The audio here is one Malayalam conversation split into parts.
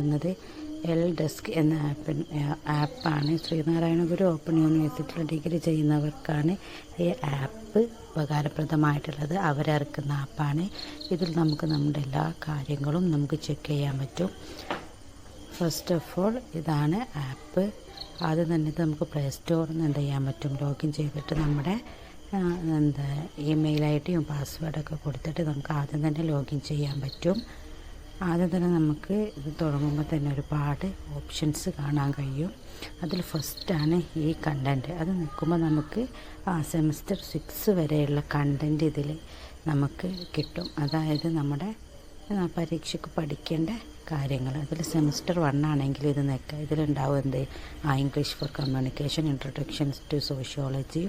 വരുന്നത് എൽ ഡെസ്ക് എന്ന ആപ്പാണ്. ശ്രീനാരായണ ഗുരു ഓപ്പൺ യൂണിവേഴ്സിറ്റിയിൽ ഡിഗ്രി ചെയ്യുന്നവർക്കാണ് ഈ ആപ്പ് ഉപകാരപ്രദമായിട്ടുള്ളത്. അവരിറക്കുന്ന ആപ്പാണ്. ഇതിൽ നമുക്ക് നമ്മുടെ എല്ലാ കാര്യങ്ങളും നമുക്ക് ചെക്ക് ചെയ്യാൻ പറ്റും. ഫസ്റ്റ് ഓഫ് ഓൾ ഇതാണ് ആപ്പ്. ആദ്യം തന്നെ ഇത് നമുക്ക് പ്ലേ സ്റ്റോറിൽ നിന്ന് എന്ത് ചെയ്യാൻ പറ്റും, ലോഗിൻ ചെയ്തിട്ട് നമ്മുടെ ഇമെയിൽ ഐ ഡിയും പാസ്വേഡൊക്കെ കൊടുത്തിട്ട് നമുക്ക് ആദ്യം തന്നെ ലോഗിൻ ചെയ്യാൻ പറ്റും. ആദ്യം തന്നെ നമുക്ക് ഇത് തുടങ്ങുമ്പോൾ തന്നെ ഒരുപാട് ഓപ്ഷൻസ് കാണാൻ കഴിയും. അതിൽ ഫസ്റ്റാണ് ഈ കണ്ടൻറ്റ്. അത് നിൽക്കുമ്പോൾ നമുക്ക് സെമസ്റ്റർ 6 വരെയുള്ള കണ്ടൻറ്റ് ഇതിൽ നമുക്ക് കിട്ടും. അതായത് നമ്മുടെ പരീക്ഷയ്ക്ക് പഠിക്കേണ്ട കാര്യങ്ങൾ. അതിൽ സെമസ്റ്റർ 1 ആണെങ്കിൽ ഇത് നിൽക്കുക. ഇതിലുണ്ടാവും എന്ത്, English for communication, introductions to sociology,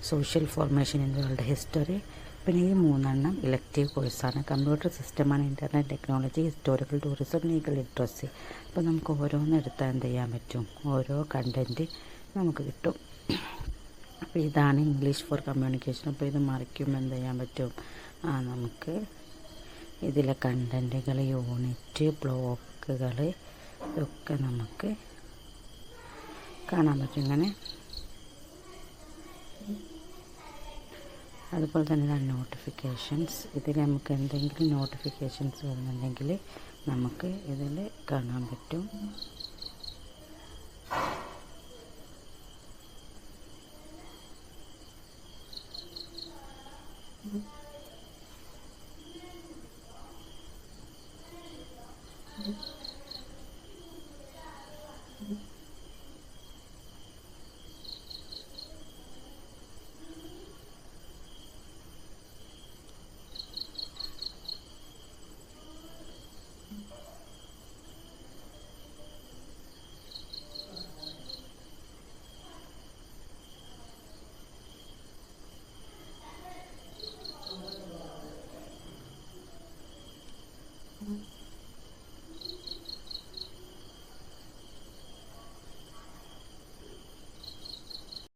social formation in world history. പിന്നെ ഈ 3 ഇലക്റ്റീവ് കോഴ്സാണ്. Computer system and internet technology, historical tourism, legal literacy. അപ്പോൾ നമുക്ക് ഓരോന്നെടുത്താൽ എന്ത് ചെയ്യാൻ പറ്റും, ഓരോ കണ്ടൻറ്റ് നമുക്ക് കിട്ടും. അപ്പോൾ ഇതാണ് ഇംഗ്ലീഷ് ഫോർ കമ്മ്യൂണിക്കേഷൻ. അപ്പോൾ ഇത് മറിക്കുമ്പോൾ എന്ത് ചെയ്യാൻ പറ്റും, നമുക്ക് ഇതിലെ കണ്ടൻറ്റുകൾ, യൂണിറ്റ്, ബ്ലോക്കുകൾ ഇതൊക്കെ നമുക്ക് കാണാൻ പറ്റും ഇങ്ങനെ. അതുപോലെ തന്നെ ഇതാണ് നോട്ടിഫിക്കേഷൻസ്. ഇതിൽ നമുക്ക് എന്തെങ്കിലും നോട്ടിഫിക്കേഷൻസ് വരുന്നുണ്ടെങ്കിൽ നമുക്ക് ഇതിൽ കാണാൻ പറ്റും.